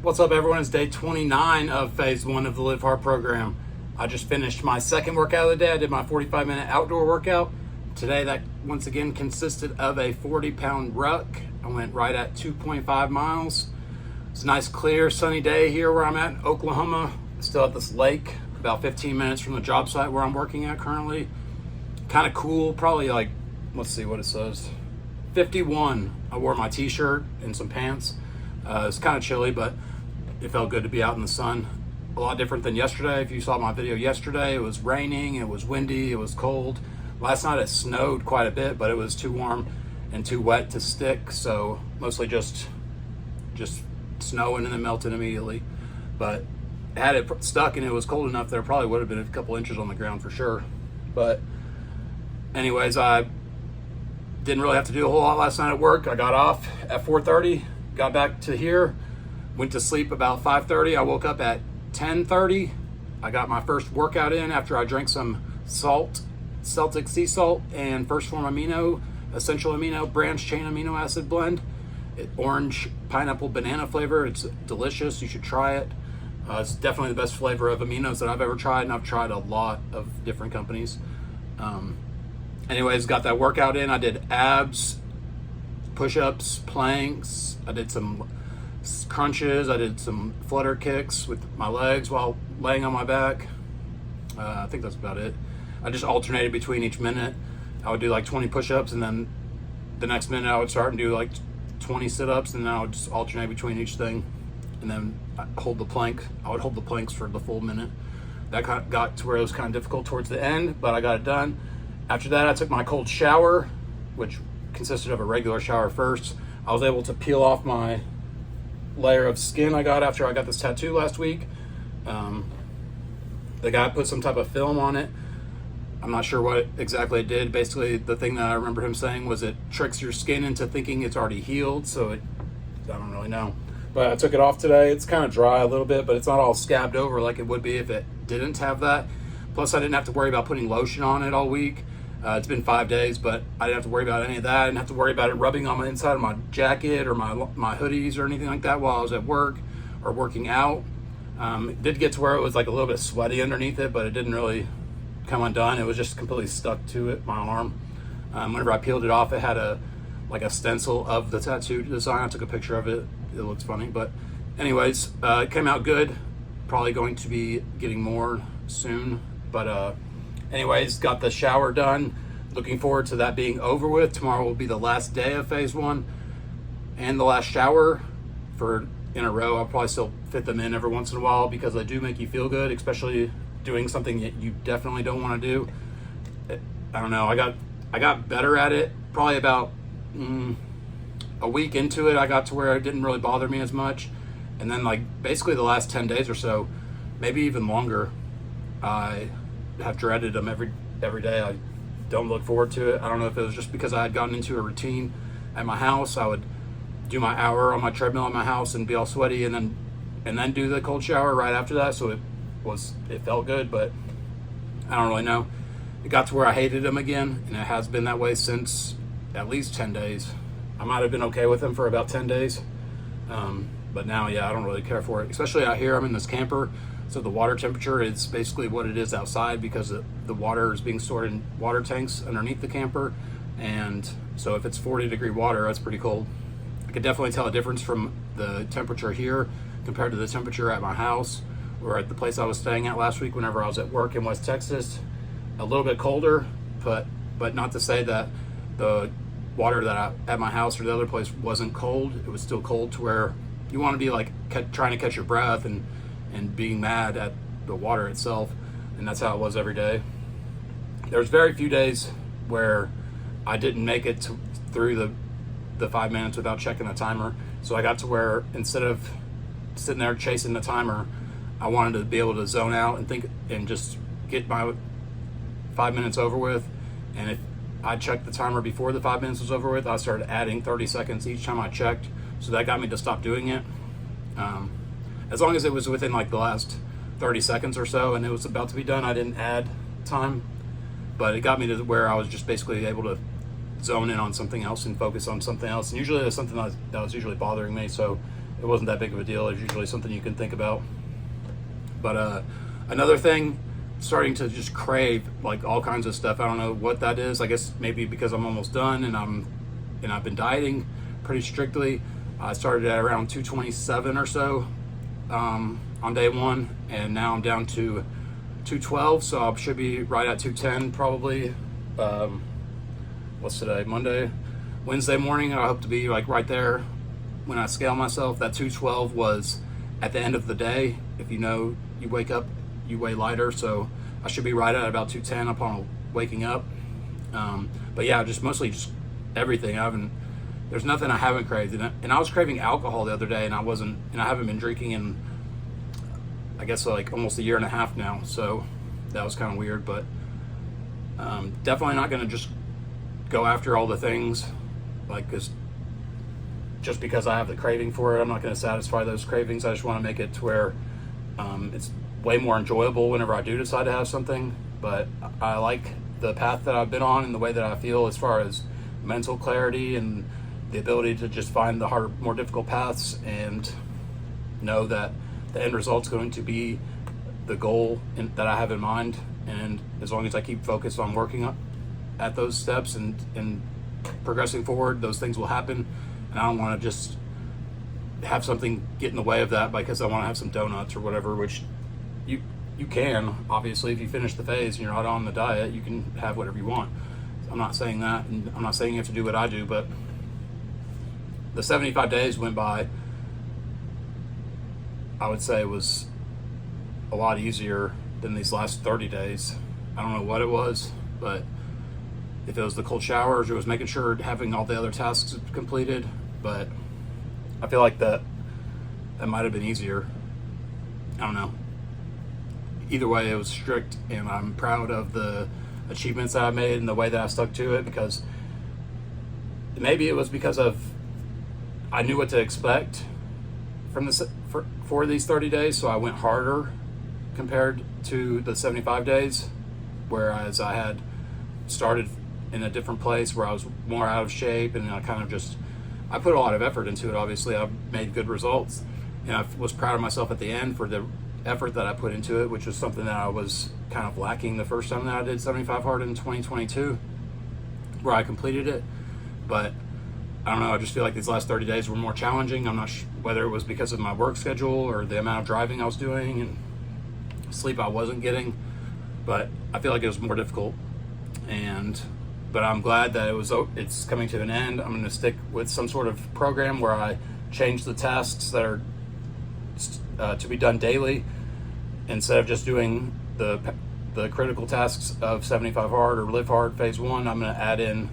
What's up, everyone? It's day 29 of phase 1 of the Live Hard program. I just finished my second workout of the day. I did my 45-minute outdoor workout. Today, that once again consisted of a 40-pound ruck. I went right at 2.5 miles. It's a nice, clear, sunny day here where I'm at in Oklahoma. Still at this lake, about 15 minutes from the job site where I'm working at currently. Kind of cool, probably like, let's see what it says. 51. I wore my t-shirt and some pants. It's kind of chilly, but it felt good to be out in the sun. A lot different than yesterday. If you saw my video yesterday, it was raining, it was windy, it was cold. Last night it snowed quite a bit, but it was too warm and too wet to stick, so mostly just snowing and then melting immediately. But had it stuck and it was cold enough, there probably would have been a couple inches on the ground for sure. But anyways, I didn't really have to do a whole lot last night at work. I got off at 4:30, got back to here, went to sleep about 5:30. I woke up at 10:30. I got my first workout in after I drank some salt, Celtic sea salt, and First Form Amino, Essential Amino, Branch Chain Amino Acid blend. Orange, pineapple, banana flavor. It's delicious. You should try it. It's definitely the best flavor of aminos that I've ever tried, and I've tried a lot of different companies. Anyways, got that workout in. I did abs, push-ups, planks. I did some crunches. I did some flutter kicks with my legs while laying on my back. I think that's about it. I just alternated between each minute. I would do like 20 push-ups, and then the next minute I would start and do like 20 sit-ups, and then I would just alternate between each thing. And then I hold the plank. I would hold the planks for the full minute. That got to where it was kind of difficult towards the end, but I got it done. After that, I took my cold shower, which consisted of a regular shower first. I was able to peel off my layer of skin I got after I got this tattoo last week. The guy put some type of film on it. I'm not sure what exactly it did. Basically, the thing that I remember him saying was it tricks your skin into thinking it's already healed, so I don't really know. But I took it off today. It's kind of dry a little bit, but it's not all scabbed over like it would be if it didn't have that. Plus, I didn't have to worry about putting lotion on it all week. It's been 5 days, but I didn't have to worry about any of that. I didn't have to worry about it rubbing on the inside of my jacket or my hoodies or anything like that while I was at work or working out. It did get to where it was like a little bit sweaty underneath it, but it didn't really come undone. It was just completely stuck to it, my arm. Whenever I peeled it off, it had a stencil of the tattoo design. I took a picture of it. It looks funny, but anyways, it came out good. Probably going to be getting more soon, but anyways, got the shower done. Looking forward to that being over with. Tomorrow will be the last day of phase 1 and the last shower in a row. I'll probably still fit them in every once in a while because they do make you feel good, especially doing something that you definitely don't want to do. I don't know. I got better at it probably about a week into it. I got to where it didn't really bother me as much, and then like basically the last 10 days or so, maybe even longer, I have dreaded them every day. I don't look forward to it. I don't know if it was just because I had gotten into a routine at my house. I would do my hour on my treadmill at my house and be all sweaty, and then do the cold shower right after that. So it felt good, but I don't really know. It got to where I hated them again, and it has been that way since at least 10 days. I might have been okay with them for about 10 days. But now, yeah, I don't really care for it. Especially out here, I'm in this camper, so the water temperature is basically what it is outside because the water is being stored in water tanks underneath the camper. And so if it's 40-degree water, that's pretty cold. I could definitely tell a difference from the temperature here compared to the temperature at my house or at the place I was staying at last week whenever I was at work in West Texas. A little bit colder, but not to say that the water at my house or the other place wasn't cold. It was still cold to where you want to be like trying to catch your breath and being mad at the water itself, and that's how it was every day. There's very few days where I didn't make it through the 5 minutes without checking the timer. So I got to where instead of sitting there chasing the timer, I wanted to be able to zone out and think and just get my 5 minutes over with. And if I checked the timer before the 5 minutes was over with, I started adding 30 seconds each time I checked. So that got me to stop doing it. As long as it was within like the last 30 seconds or so and it was about to be done, I didn't add time. But it got me to where I was just basically able to zone in on something else and focus on something else. And usually it was something that was usually bothering me, so it wasn't that big of a deal. It's usually something you can think about. But another thing, starting to just crave like all kinds of stuff. I don't know what that is. I guess maybe because I'm almost done and I've been dieting pretty strictly. I started at around 227 or so on day one, and now I'm down to 212, so I should be right at 210 probably. What's today? Monday? Wednesday morning, I hope to be like right there when I scale myself. That 212 was at the end of the day. If you know, you wake up, you weigh lighter, so I should be right at about 210 upon waking up. But yeah, just mostly just everything. There's nothing I haven't craved, and I was craving alcohol the other day, and I haven't been drinking in, I guess, like almost a year and a half now, so that was kind of weird. But definitely not going to just go after all the things, like, just because I have the craving for it. I'm not going to satisfy those cravings. I just want to make it to where it's way more enjoyable whenever I do decide to have something. But I like the path that I've been on and the way that I feel as far as mental clarity and the ability to just find the harder, more difficult paths and know that the end result's going to be the goal that I have in mind. And as long as I keep focused on working at those steps and progressing forward, those things will happen. And I don't want to just have something get in the way of that because I want to have some donuts or whatever, which you can, obviously, if you finish the phase and you're not on the diet, you can have whatever you want. I'm not saying that, and I'm not saying you have to do what I do, but the 75 days went by. I would say it was a lot easier than these last 30 days. I don't know what it was, but if it was the cold showers, it was making sure having all the other tasks completed. But I feel like that might have been easier. I don't know. Either way, it was strict, and I'm proud of the achievements that I made and the way that I stuck to it, because maybe it was because I knew what to expect from for these 30 days, so I went harder compared to the 75 days, whereas I had started in a different place where I was more out of shape, and I put a lot of effort into it. Obviously, I made good results, and I was proud of myself at the end for the effort that I put into it, which was something that I was kind of lacking the first time that I did 75 hard in 2022, where I completed it. But I don't know, I just feel like these last 30 days were more challenging. I'm not sure whether it was because of my work schedule or the amount of driving I was doing and sleep I wasn't getting, but I feel like it was more difficult. But I'm glad that it's coming to an end. I'm going to stick with some sort of program where I change the tasks that are to be done daily, instead of just doing the critical tasks of 75 hard or live hard phase one. I'm going to add in,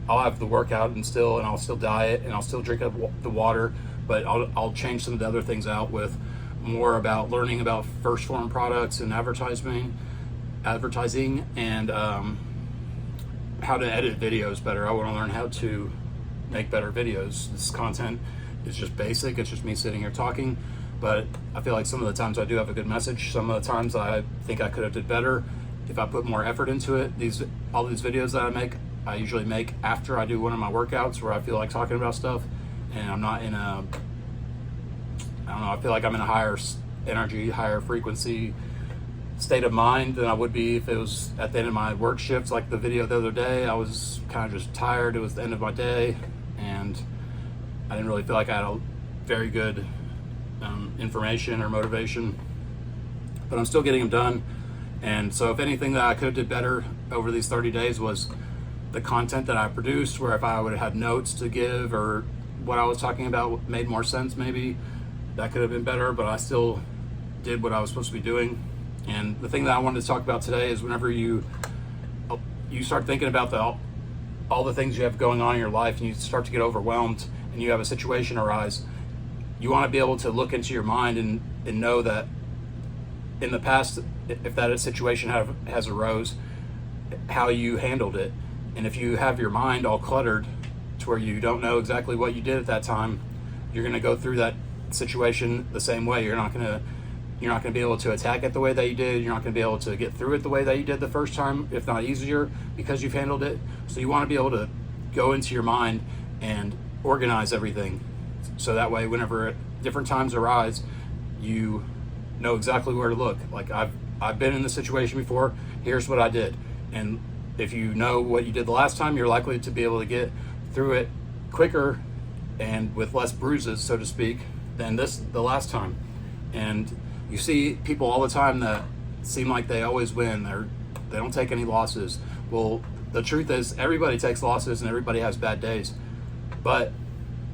I'll have the workout and I'll still diet and I'll still drink up the water, but I'll change some of the other things out with more about learning about first form products and advertising and how to edit videos better. I want to learn how to make better videos. This content is just basic. It's just me sitting here talking. But I feel like some of the times I do have a good message. Some of the times I think I could have did better if I put more effort into it. All these videos that I usually make after I do one of my workouts where I feel like talking about stuff, and I'm not in I feel like I'm in a higher energy, higher frequency state of mind than I would be if it was at the end of my work shift. Like the video the other day, I was kind of just tired. It was the end of my day, and I didn't really feel like I had a very good information or motivation, but I'm still getting them done. And so if anything that I could have did better over these 30 days was the content that I produced, where if I would have had notes to give or what I was talking about made more sense, maybe that could have been better, but I still did what I was supposed to be doing. And the thing that I wanted to talk about today is whenever you start thinking about all the things you have going on in your life and you start to get overwhelmed and you have a situation arise, you want to be able to look into your mind and know that in the past, if that situation has arose, how you handled it. And if you have your mind all cluttered to where you don't know exactly what you did at that time, you're going to go through that situation the same way. You're not going to be able to attack it the way that you did. You're not going to be able to get through it the way that you did the first time, if not easier, because you've handled it. So you want to be able to go into your mind and organize everything, so that way whenever different times arise, you know exactly where to look. Like I've been in this situation before. Here's what I did. And if you know what you did the last time, you're likely to be able to get through it quicker and with less bruises, so to speak, than the last time. And you see people all the time that seem like they always win. They don't take any losses. Well, the truth is everybody takes losses and everybody has bad days. But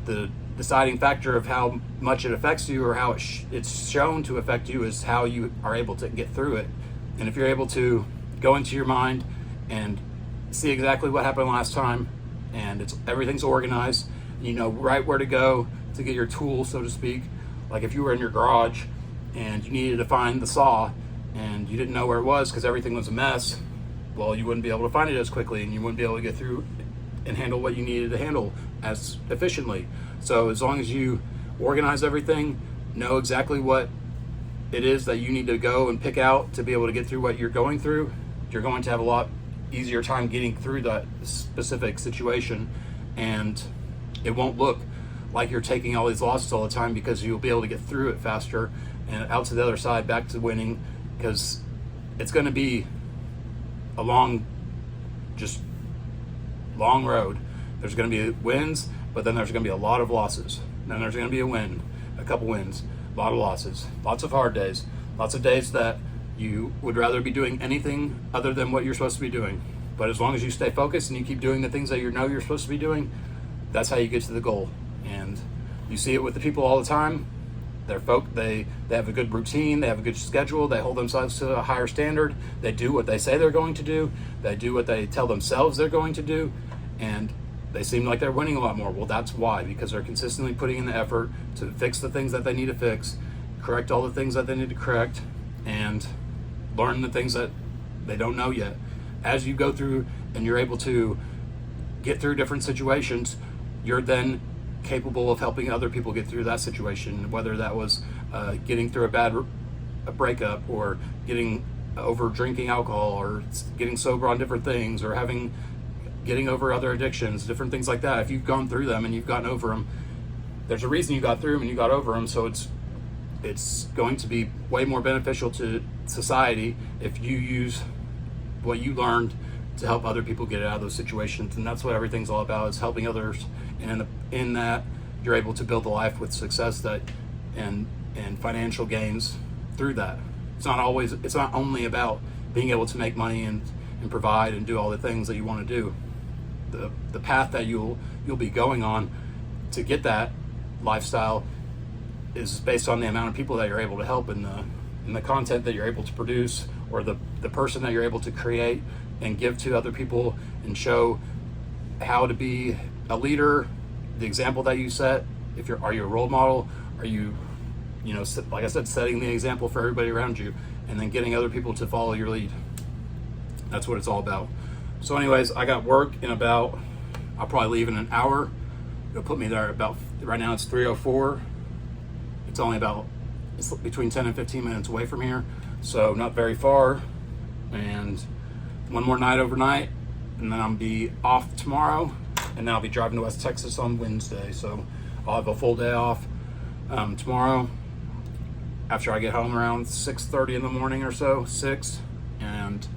the deciding factor of how much it affects you or how it's shown to affect you is how you are able to get through it. And if you're able to go into your mind and see exactly what happened last time, and everything's organized, you know right where to go to get your tools, so to speak. Like if you were in your garage and you needed to find the saw and you didn't know where it was because everything was a mess, well, you wouldn't be able to find it as quickly and you wouldn't be able to get through and handle what you needed to handle as efficiently. So as long as you organize everything, know exactly what it is that you need to go and pick out to be able to get through what you're going through, you're going to have a lot easier time getting through that specific situation, and it won't look like you're taking all these losses all the time because you'll be able to get through it faster and out to the other side back to winning, because it's going to be a long road. There's going to be wins, but then there's going to be a lot of losses. Then there's going to be a win, a couple wins, a lot of losses, lots of hard days, lots of days that you would rather be doing anything other than what you're supposed to be doing. But as long as you stay focused and you keep doing the things that you know you're supposed to be doing, that's how you get to the goal. And you see it with the people all the time. They have a good routine, they have a good schedule, they hold themselves to a higher standard, they do what they say they're going to do, they do what they tell themselves they're going to do, and they seem like they're winning a lot more. Well, that's why, because they're consistently putting in the effort to fix the things that they need to fix, correct all the things that they need to correct, and learn the things that they don't know yet. As you go through and you're able to get through different situations, you're then capable of helping other people get through that situation, whether that was getting through a breakup, or getting over drinking alcohol, or getting sober on different things, or getting over other addictions, different things like that. If you've gone through them and you've gotten over them, there's a reason you got through them and you got over them. So it's going to be way more beneficial to society if you use what you learned to help other people get out of those situations. And that's what everything's all about, is helping others. And in that, you're able to build a life with success and financial gains through that. It's not only about being able to make money and provide and do all the things that you want to do. The path that you'll be going on to get that lifestyle is based on the amount of people that you're able to help, and the content that you're able to produce, or the person that you're able to create and give to other people and show how to be a leader, the example that you set. Are you a role model? Are you like I said, setting the example for everybody around you, and then getting other people to follow your lead. That's what it's all about. So anyways, I got work I'll probably leave in an hour. It'll put me there right now it's 3:04. It's between 10 and 15 minutes away from here, so not very far. And one more night overnight, and then I'll be off tomorrow, and then I'll be driving to West Texas on Wednesday. So I'll have a full day off tomorrow after I get home around 6:30 in the morning or so, 6. And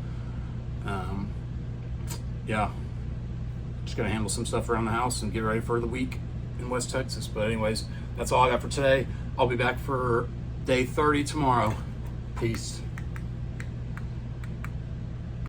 just gonna handle some stuff around the house and get ready for the week in West Texas. But anyways, that's all I got for today. I'll be back for day 30 tomorrow. Peace.